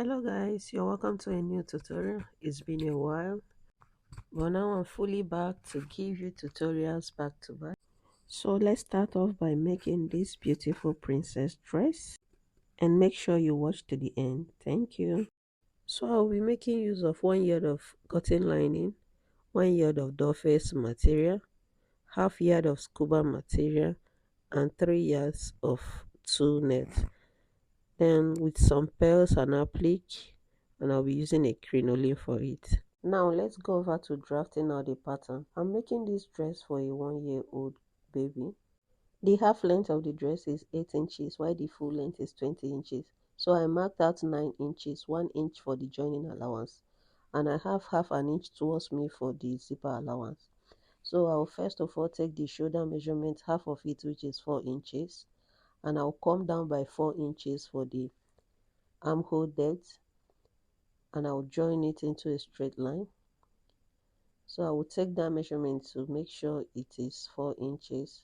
Hello guys, you're welcome to a new tutorial. It's been a while, but now I'm fully back to give you tutorials back to back. So let's start off by making this beautiful princess dress, and make sure you watch to the end. Thank you. So I'll be making use of 1 yard of cotton lining, 1 yard of doll face material, half yard of scuba material, and 3 yards of tulle net. Then with some pearls and applique, and I'll be using a crinoline for it. Now let's go over to drafting out the pattern. I'm making this dress for a 1-year-old baby. The half length of the dress is 8 inches while the full length is 20 inches. So I marked out 9 inches, 1 inch for the joining allowance, and I have half an inch towards me for the zipper allowance. So I'll first of all take the shoulder measurement, half of it, which is 4 inches, and I'll come down by 4 inches for the armhole depth, and I'll join it into a straight line. So I will take that measurement to make sure it is 4 inches,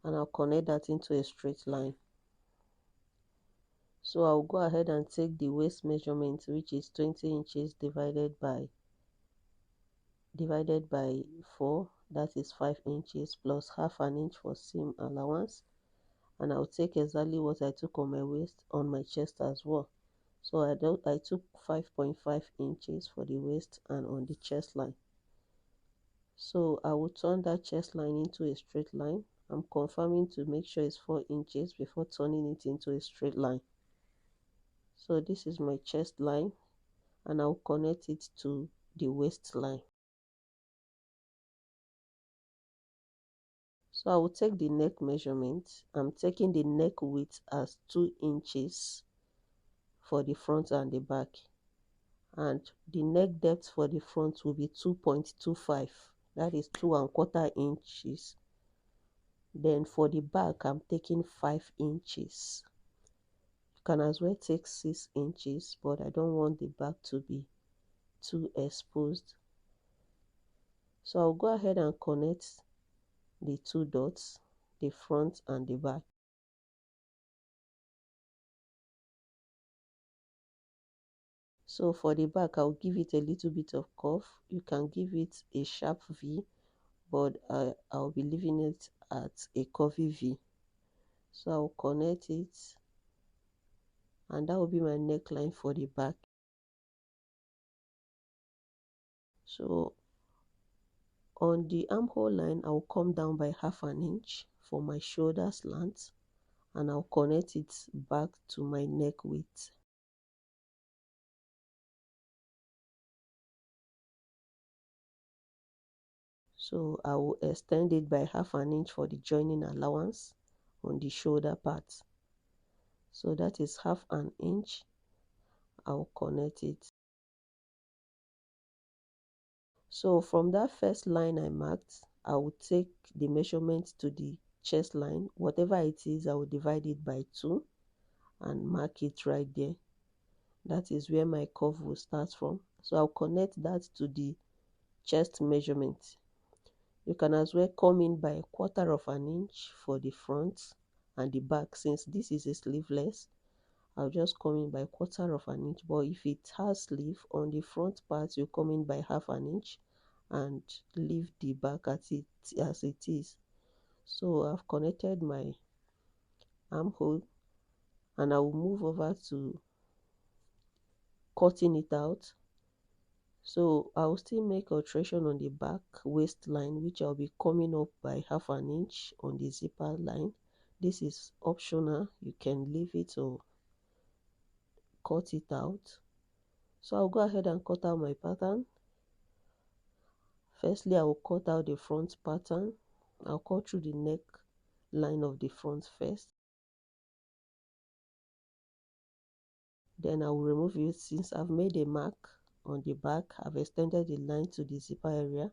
and I'll connect that into a straight line. So I'll go ahead and take the waist measurement, which is 20 inches divided by 4, that is 5 inches, plus half an inch for seam allowance, and I'll take exactly what I took on my waist on my chest as well. So I took 5.5 inches for the waist and on the chest line. So I will turn that chest line into a straight line. I'm confirming to make sure it's 4 inches before turning it into a straight line. So this is my chest line, and I'll connect it to the waist line. So I will take the neck measurement. I'm taking the neck width as 2 inches for the front and the back, and the neck depth for the front will be 2.25, that is 2¼ inches. Then for the back, I'm taking 5 inches. You can as well take 6 inches, but I don't want the back to be too exposed. So I'll go ahead and connect the 2 dots, the front and the back. So for the back, I'll give it a little bit of curve. You can give it a sharp V, but I'll be leaving it at a curvy V. So I'll connect it, and that will be my neckline for the back. So on the armhole line, I'll come down by half an inch for my shoulder slant, and I'll connect it back to my neck width. So I will extend it by half an inch for the joining allowance on the shoulder part. So that is half an inch. I'll connect it. So from that first line I marked, I will take the measurement to the chest line. Whatever it is, I will divide it by 2 and mark it right there. That is where my curve will start from. So I'll connect that to the chest measurement. You can as well come in by 1/4 of an inch for the front and the back. Since this is a sleeveless, I'll just come in by 1/4 of an inch. But if it has sleeve on the front part, you come in by half an inch and leave the back as it is. So I've connected my armhole, and I will move over to cutting it out. So I'll still make alteration on the back waistline, which I'll be coming up by half an inch on the zipper line. This is optional, you can leave it or cut it out. So I'll go ahead and cut out my pattern. Firstly, I will cut out the front pattern. I'll cut through the neck line of the front first. Then I will remove it. Since I've made a mark on the back, I've extended the line to the zipper area.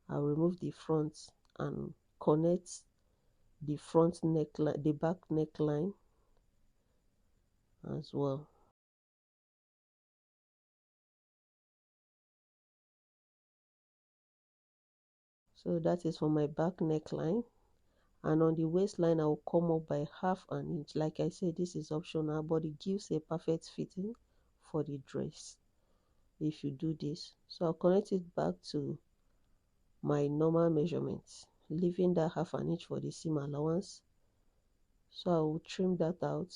I'll remove the front and connect the front neckline, the back neckline as well. So that is for my back neckline. And on the waistline I will come up by half an inch. Like I said, this is optional, but it gives a perfect fitting for the dress if you do this. So I'll connect it back to my normal measurements, leaving that half an inch for the seam allowance. So I will trim that out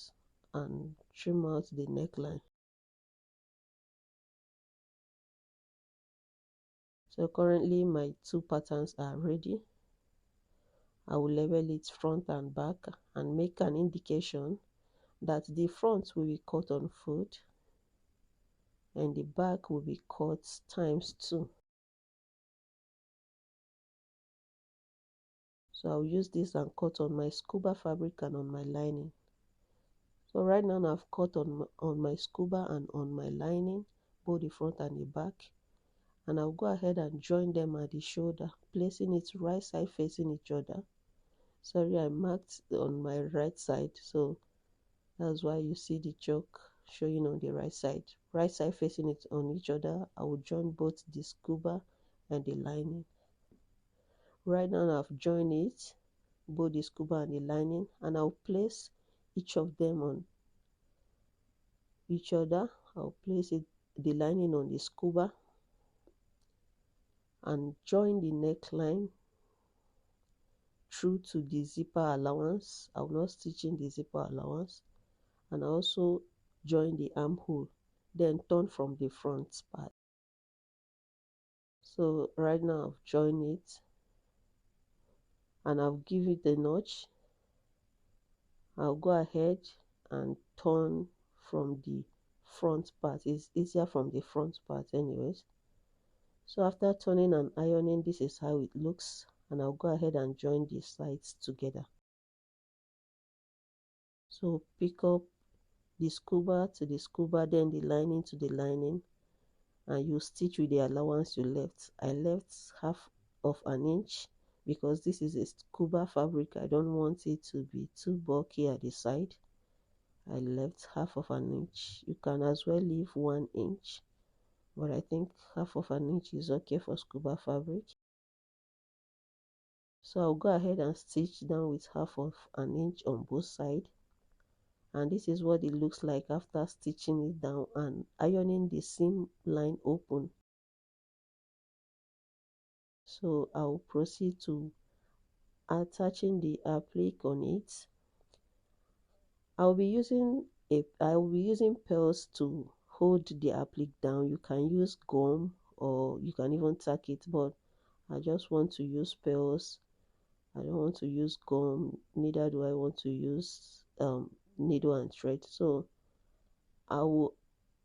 and trim out the neckline. So currently my two patterns are ready. I will level it front and back and make an indication that the front will be cut on foot and the back will be cut ×2. So I'll use this and cut on my scuba fabric and on my lining. So right now I've cut on my scuba and on my lining, both the front and the back, and I'll go ahead and join them at the shoulder, placing it right side facing each other. Sorry, I marked on my right side, so that's why you see the chalk showing on the right side. Right side facing it on each other, I will join both the scuba and the lining. Right now I've joined it, both the scuba and the lining, and I'll place each of them on each other. I'll place the lining on the scuba and join the neckline through to the zipper allowance. I will not stitch in the zipper allowance, and I also join the armhole, then turn from the front part. So right now I've joined it and I'll give it a notch. I'll go ahead and turn from the front part. It's easier from the front part anyways. So after turning and ironing, this is how it looks, and I'll go ahead and join the sides together. So pick up the scuba to the scuba, then the lining to the lining, and you stitch with the allowance you left. I left half of an inch because this is a scuba fabric. I don't want it to be too bulky at the side. I left half of an inch. You can as well leave 1 inch, but I think half of an inch is okay for scuba fabric. So I'll go ahead and stitch down with half of an inch on both sides, and this is what it looks like after stitching it down and ironing the seam line open. So I'll proceed to attaching the applique on it. I will be using pearls to hold the applique down. You can use gum or you can even tack it, but I just want to use pearls. I don't want to use gum, neither do I want to use needle and thread. So I will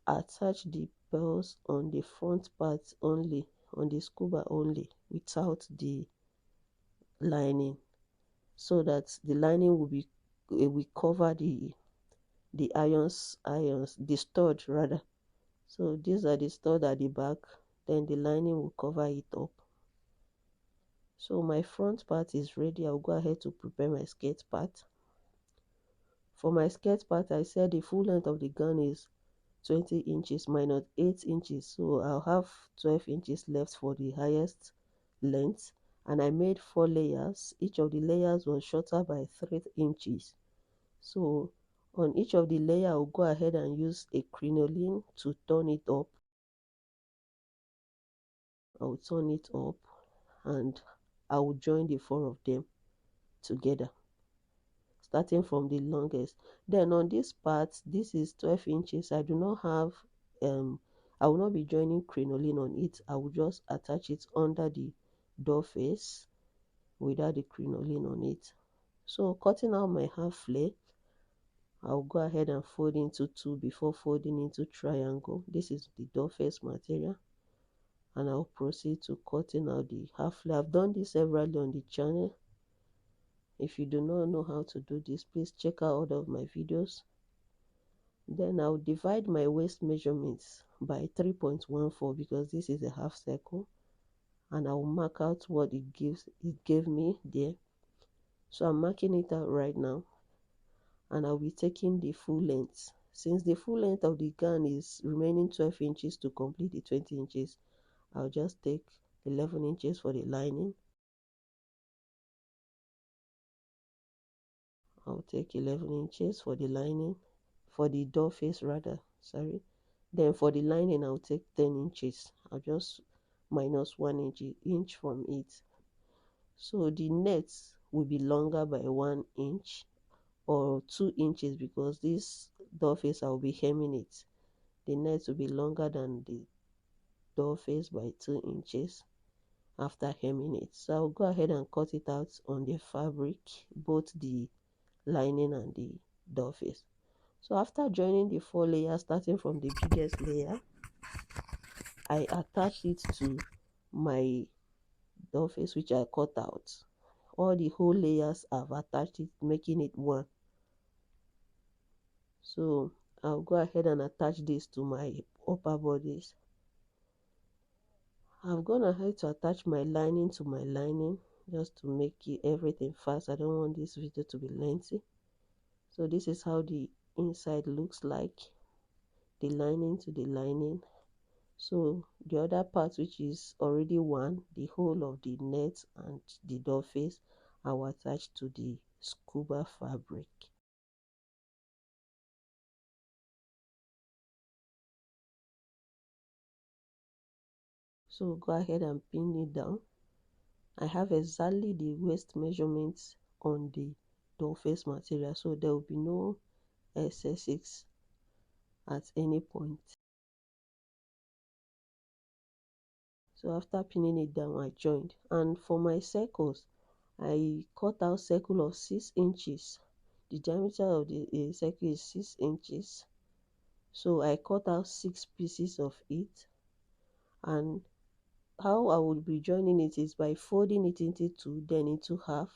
attach the pearls on the front part only, on the scuba only, without the lining, so that the lining will cover the the stud rather. So these are the stud at the back, then the lining will cover it up. So my front part is ready. I'll go ahead to prepare my skirt part. For my skirt part, I said the full length of the gown is 20 inches minus 8 inches, so I'll have 12 inches left for the highest length, and I made 4 layers. Each of the layers was shorter by 3 inches. So on each of the layer, I'll go ahead and use a crinoline to turn it up. I'll turn it up and I will join the 4 of them together, starting from the longest. Then on this part, this is 12 inches. I do not have I will not be joining crinoline on it. I will just attach it under the door face without the crinoline on it. So cutting out my half flare, I'll go ahead and fold into 2 before folding into triangle. This is the door face material, and I'll proceed to cutting out the half flare. I've done this severally on the channel. If you do not know how to do this, please check out all of my videos. Then I'll divide my waist measurements by 3.14 because this is a half circle, and I'll mark out what it gave me there. So I'm marking it out right now, and I'll be taking the full length. Since the full length of the gown is remaining 12 inches to complete the 20 inches, I'll just take 11 inches for the lining, I'll take 11 inches for the lining, for the door face rather, sorry. Then for the lining, I'll take 10 inches. I'll just minus 1 inch from it. So the net will be longer by 1 inch or 2 inches, because this door face I'll be hemming it. The net will be longer than the door face by 2 inches after hemming it. So I'll go ahead and cut it out on the fabric, both the lining and the door face. So after joining the 4 layers, starting from the biggest layer, I attach it to my door face which I cut out. All the whole layers I've attached it, making it one. So I'll go ahead and attach this to my upper bodice. I've gone ahead to attach my lining to my lining, just to make it everything fast. I don't want this video to be lengthy. So this is how the inside looks like, the lining to the lining. So the other part, which is already one, the whole of the net and the door face, I will attach to the scuba fabric. So go ahead and pin it down. I have exactly the waist measurements on the door face material, so there will be no excesses at any point. So after pinning it down, I joined, and for my circles, I cut out circle of 6 inches. The diameter of the circle is 6 inches. So I cut out 6 pieces of it, and how I will be joining it is by folding it into two, then into half,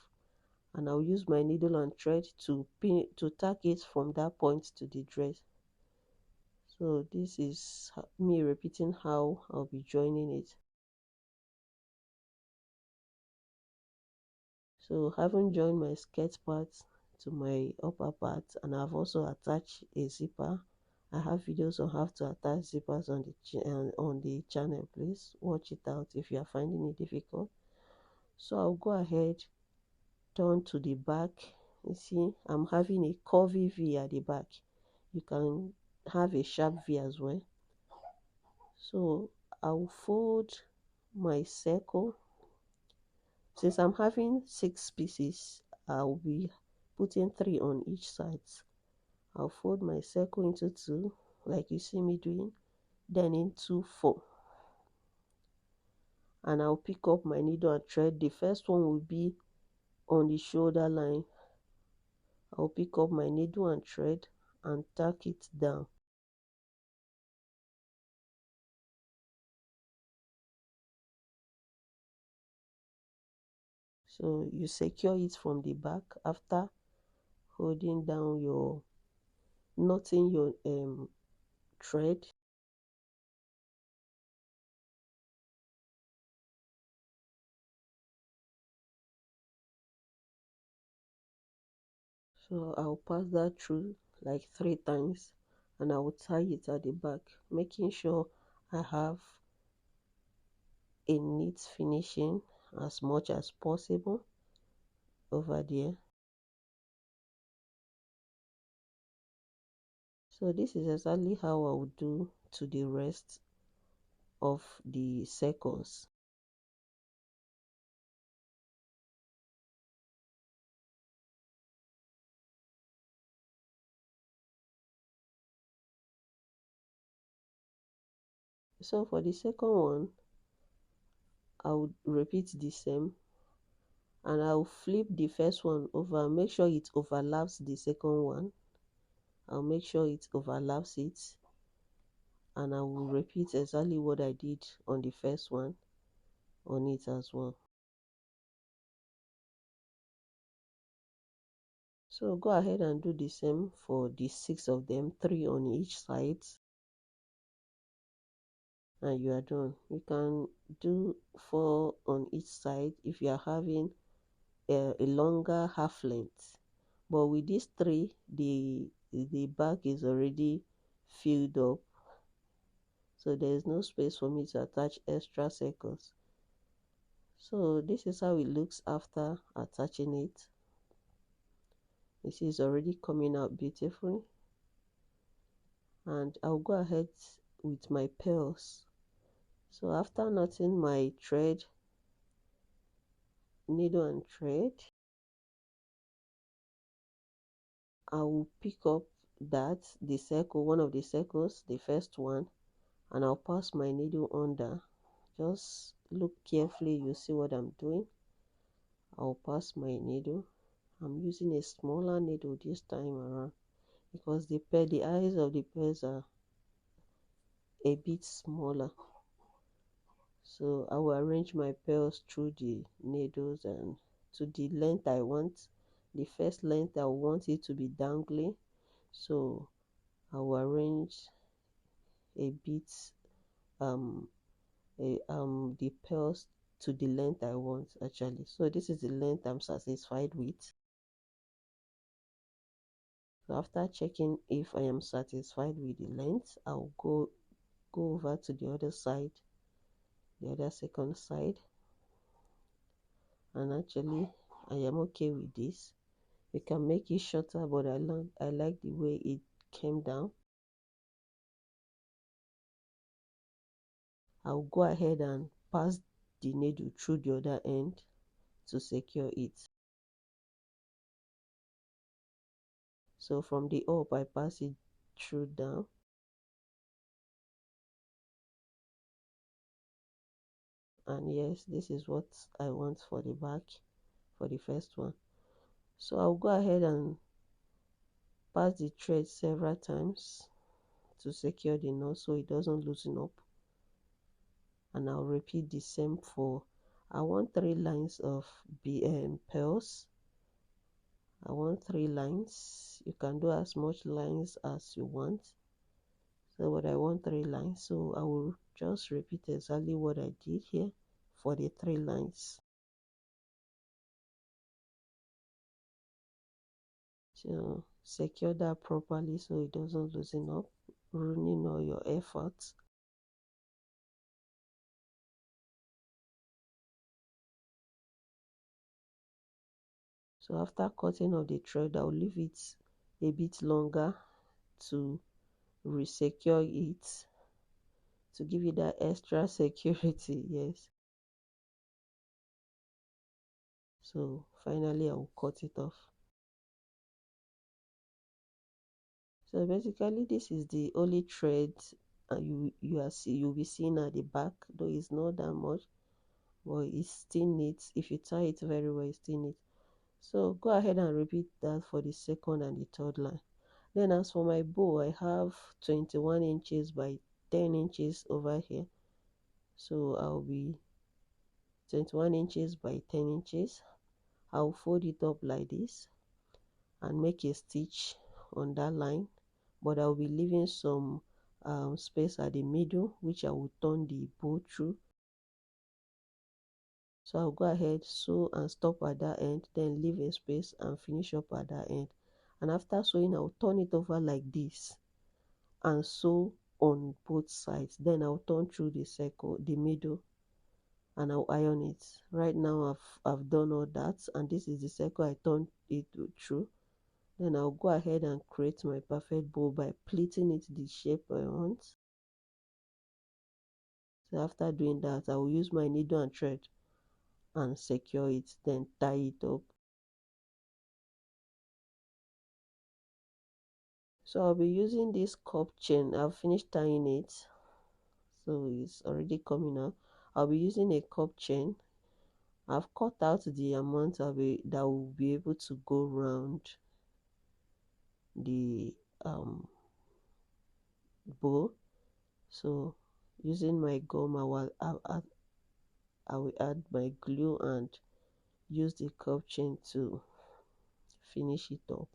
and I'll use my needle and thread to tack it from that point to the dress. So this is me repeating how I'll be joining it. So having joined my skirt part to my upper part, and I've also attached a zipper. I have videos on how to attach zippers on the channel. Please watch it out if you are finding it difficult. So I'll go ahead, turn to the back. You see, I'm having a curvy V at the back. You can have a sharp V as well. So I'll fold my circle. Since I'm having 6 pieces, I'll be putting 3 on each side. I'll fold my circle into 2, like you see me doing, then into 4. And I'll pick up my needle and thread. The first one will be on the shoulder line. I'll pick up my needle and thread and tack it down. So you secure it from the back after holding down your, knotting your thread. So I'll pass that through like 3 times, and I will tie it at the back, making sure I have a neat finishing as much as possible over there. So this is exactly how I would do to the rest of the circles. So for the second one, I would repeat the same, and I'll flip the first one over, make sure it overlaps the second one. I'll make sure it overlaps it, and I will repeat exactly what I did on the first one on it as well. So go ahead and do the same for the 6 of them, 3 on each side, and you are done. You can do 4 on each side if you are having a longer half length, but with these 3, the back is already filled up, so there is no space for me to attach extra circles. So this is how it looks after attaching it. You see it's already coming out beautifully. And I'll go ahead with my pearls. So after knotting my thread, needle and thread, I will pick up the circle, one of the circles, the first one, and I'll pass my needle under. Just look carefully, you see what I'm doing. I'll pass my needle. I'm using a smaller needle this time around because the eyes of the pears are a bit smaller. So I will arrange my pearls through the needles and to the length I want. The first length I want it to be dangling, so I will arrange a bit um the pearls to the length I want actually. So this is the length I'm satisfied with. So after checking if I am satisfied with the length, I'll go over to the other side, the other second side, and actually I am okay with this. You can make it shorter, but I like the way it came down. I'll go ahead and pass the needle through the other end to secure it. So from the up I pass it through down, and yes, this is what I want for the back, for the first one. So I'll go ahead and pass the thread several times to secure the knot so it doesn't loosen up, and I'll repeat the same for I want 3 lines of pearls. I want 3 lines. You can do as much lines as you want. So but I want 3 lines, so I will just repeat exactly what I did here for the 3 lines. So secure that properly so it doesn't loosen up, ruining all your efforts. So after cutting off the thread, I'll leave it a bit longer to resecure it, to give it that extra security. Yes. So finally I'll cut it off. So basically this is the only thread you'll be seeing at the back, though it's not that much, but it's still neat. If you tie it very well, it's still neat. So go ahead and repeat that for the second and the third line. Then as for my bow, I have 21 inches by 10 inches over here. So I'll be 21 inches by 10 inches. I'll fold it up like this and make a stitch on that line, but I'll be leaving some space at the middle, which I will turn the bow through. So I'll go ahead, sew and stop at that end, then leave a space and finish up at that end. And after sewing, I'll turn it over like this and sew on both sides. Then I'll turn through the circle, the middle, and I'll iron it. Right now I've done all that, and this is the circle I turned it through. Then I'll go ahead and create my perfect bow by pleating it the shape I want. So after doing that, I will use my needle and thread and secure it, then tie it up. So I'll be using this cup chain. I've finished tying it, so it's already coming out. I'll be using a cup chain. I've cut out the amount that will be able to go around the bow. So using my gum, I will add my glue and use the cup chain to finish it up.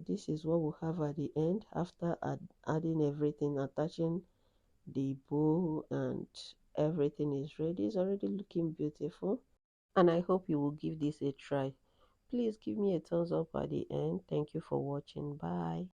This is what we'll have at the end after adding everything, attaching the bow, and everything is ready. It's already looking beautiful, and I hope you will give this a try. Please give me a thumbs up at the end. Thank you for watching. Bye.